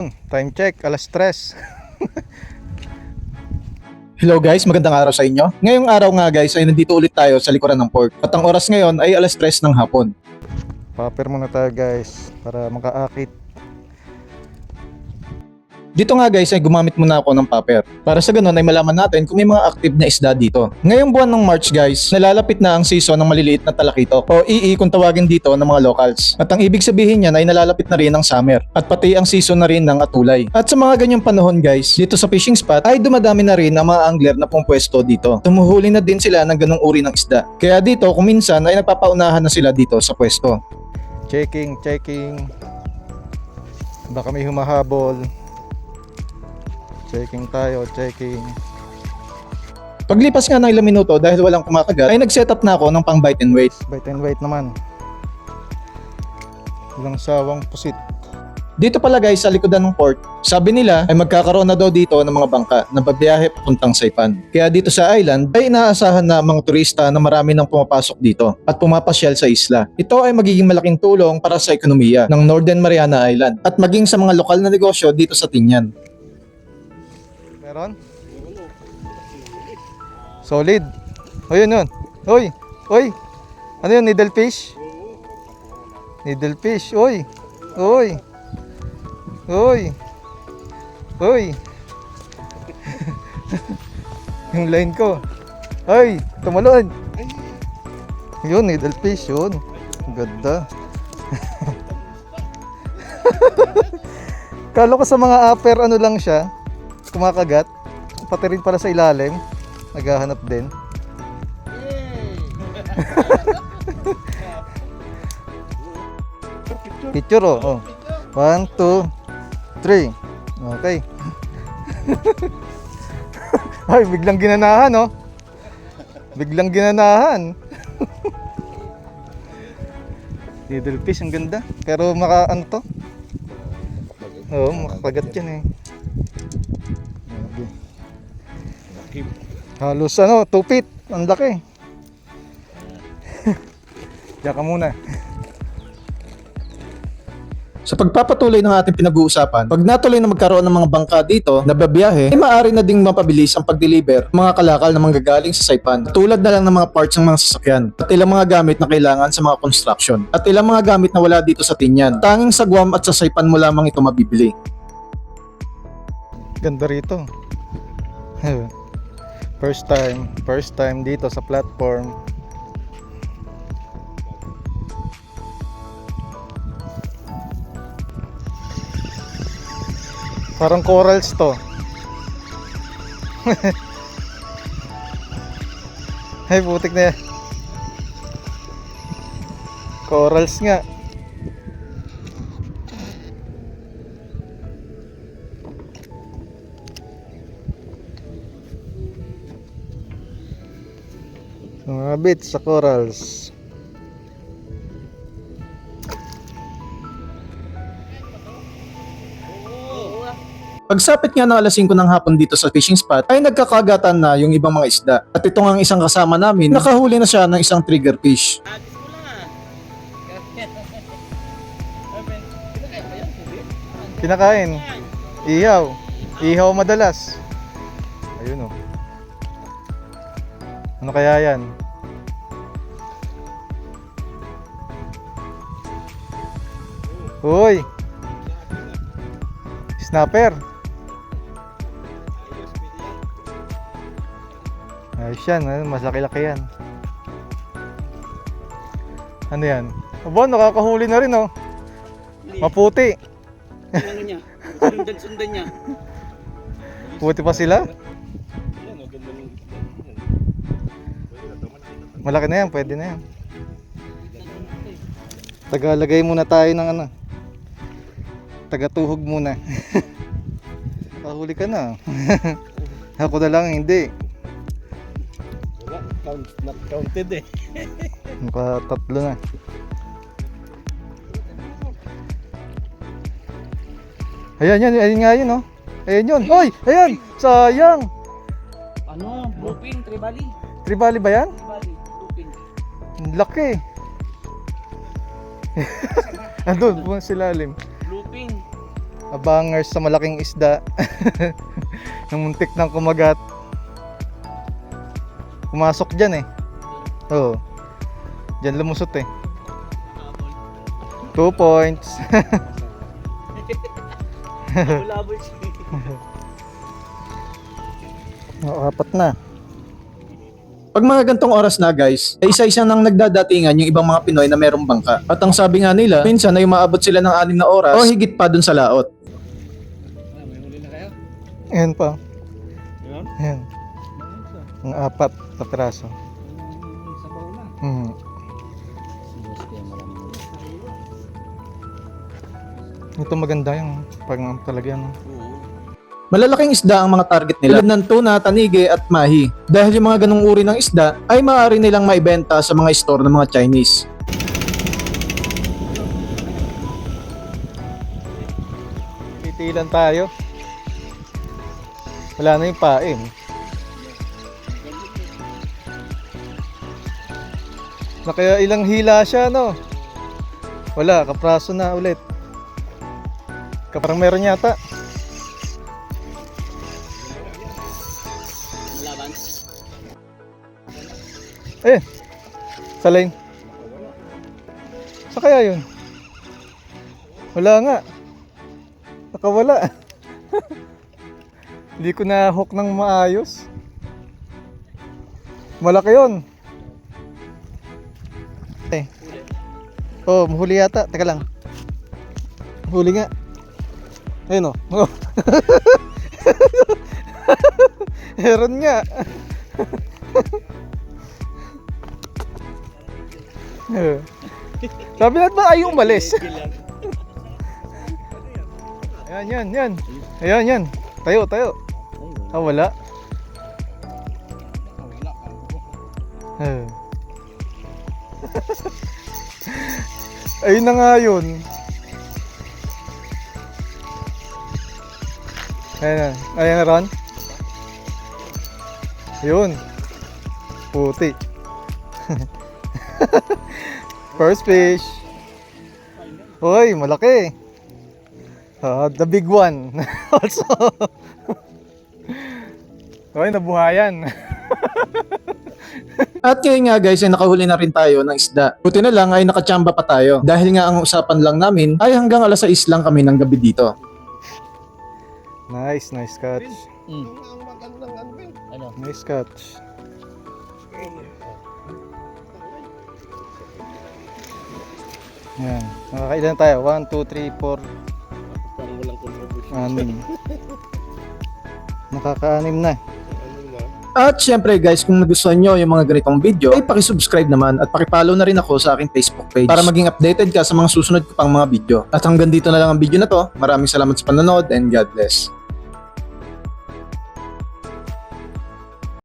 Time check, alas 3. Hello guys, magandang araw sa inyo. Ngayong araw nga guys ay nandito ulit tayo sa likuran ng port. At ang oras ngayon ay alas 3 ng hapon. Paper muna tayo guys para makaakit. Dito nga guys ay gumamit muna ako ng paper. Para sa ganun ay malaman natin kung may mga active na isda dito. Ngayong buwan ng March guys, nalalapit na ang season ng maliliit na talakitok o EE kung tawagin dito ng mga locals. At ang ibig sabihin niyan ay nalalapit na rin ang summer at pati ang season na rin ng atulay. At sa mga ganyang panahon guys, dito sa fishing spot ay dumadami na rin ang mga angler na pumupwesto dito. Tumuhuli na din sila ng ganung uri ng isda. Kaya dito kung minsan ay nagpapaunahan na sila dito sa pwesto. Checking. Baka may humahabol. Checking tayo. Paglipas nga ng ilang minuto dahil walang kumakagat ay nag-set up na ako ng pang bite and wait. Bite and wait naman. Ilang sawang pusit. Dito pala guys sa likodan ng port, sabi nila ay magkakaroon na daw dito ng mga bangka na babiyahe papuntang Saipan. Kaya dito sa island ay inaasahan na mga turista na marami nang pumapasok dito at pumapasyal sa isla. Ito ay magiging malaking tulong para sa ekonomiya ng Northern Mariana Island at maging sa mga lokal na negosyo dito sa Tinian. Meron? Solid. Hoy, yun. Hoy. Ano yun? Needlefish? Needlefish. Hoy. Yung line ko. Hoy, tumalon. Yun, needlefish yun. Ganda. Kala ko sa mga upper ano lang siya, kumakagat. Pati rin pala sa ilalim, naghahanap din. Picture oh. 1, 2, 3. Okay. Ay, biglang ginanahan oh. Biglang ginanahan. Needlefish, ang ganda. Pero ano to? Oo, makakagat yan eh. Halos 2 feet. Ang laki. Diyan ka muna. Sa pagpapatuloy ng ating pinag-uusapan, pag natuloy na magkaroon ng mga bangka dito na babiyahe, ay maaari na ding mapabilis ang pag-deliver ng mga kalakal na manggagaling sa Saipan. Tulad na lang ng mga parts ng mga sasakyan at ilang mga gamit na kailangan sa mga construction at ilang mga gamit na wala dito sa Tinian. Tanging sa Guam at sa Saipan mo lamang ito mabibili. Ganda rito. First time dito sa platform. Parang corals to. Ay, putik na yan. Corals nga. Mga bits sa corals. Pagsapit nga ng alas 5 ng hapon dito sa fishing spot ay nagkakagatan na yung ibang mga isda. At ito nga ang isang kasama namin, nakahuli na siya ng isang trigger fish. Kinakain. Ihaw madalas. Ayun oh. Ano kaya yan? Uy! Snapper! Ayos yan, mas laki-laki yan. Ano yan? Aba, nakakahuli na rin oh. Maputi. Ano niya? Sundan niya. Puti pa sila? Malaki na yan, pwede na yan. Tagalagay muna tayo ng ano. Tagatuhog muna. Kahuli ka na. Ako na lang hindi. Not counted eh. Nakatatlo na. Ayan nga yun oh. Ayan yun. Oy! Ayan! Sayang! Ano? Bluefin, tribali. Tribali ba yan? Tribali, bluefin. Ang laki. Andun, buwan silalim. Bluefin. Abangers sa malaking isda. Namuntik ng kumagat. Pumasok dyan eh. Oo. Dyan lumusot eh. 2 points. Labol siya. Apat na. Pag mga gantong oras na guys, ay isa-isa nang nagdadatingan yung ibang mga Pinoy na merong bangka. At ang sabi nga nila, minsan ay umaabot sila ng 6 na oras o higit pa dun sa laot. May huli na kayo? Ayan pa. Yun? Ayan. Ang 4 na piraso. Sabaw na. Mhm. Ito maganda yung pang talaga yan. Oo. Malalaking isda ang mga target nila, tulad ng tuna, tanige at mahi. Dahil yung mga ganung uri ng isda ay maaari nilang maibenta sa mga store ng mga Chinese. Titilan tayo. Wala na yung pain. Na kaya ilang hila siya, no? Wala, kapraso na ulit. Parang meron yata. Malaban. Sa lane. Sa kaya yun? Wala nga. Nakawala. Hindi ko na hook ng maayos. Malaki yun. Oh, mahuli yata. Teka lang. Huli nga. Ayun o. Oh. Meron nga. Sabi natin ba ayaw umalis? Ayan, yan. Ayan, yan. Tayo. Ah, wala. Ayun na nga yun. Ayan na Ron. Yun. Puti. First fish. Hoy, malaki. The big one. Also. Hoy, nabuhayan. At ngayon nga guys ay nakahuli na rin tayo ng isda. Buti na lang ay nakachamba pa tayo. Dahil nga ang usapan lang namin ay hanggang 6:00 lang kami ng gabi dito. Nice catch. Ano? Nice catch. Yan. Nakakailan tayo? 1, 2, 3, 4, Parang walang contribution. 6. Nakaka-6 na. At syempre guys, kung nagustuhan nyo yung mga ganitong video, ay pakisubscribe naman at pakipollow na rin ako sa aking Facebook page para maging updated ka sa mga susunod ko pang mga video. At hanggang dito na lang ang video na to. Maraming salamat sa panonood and God bless.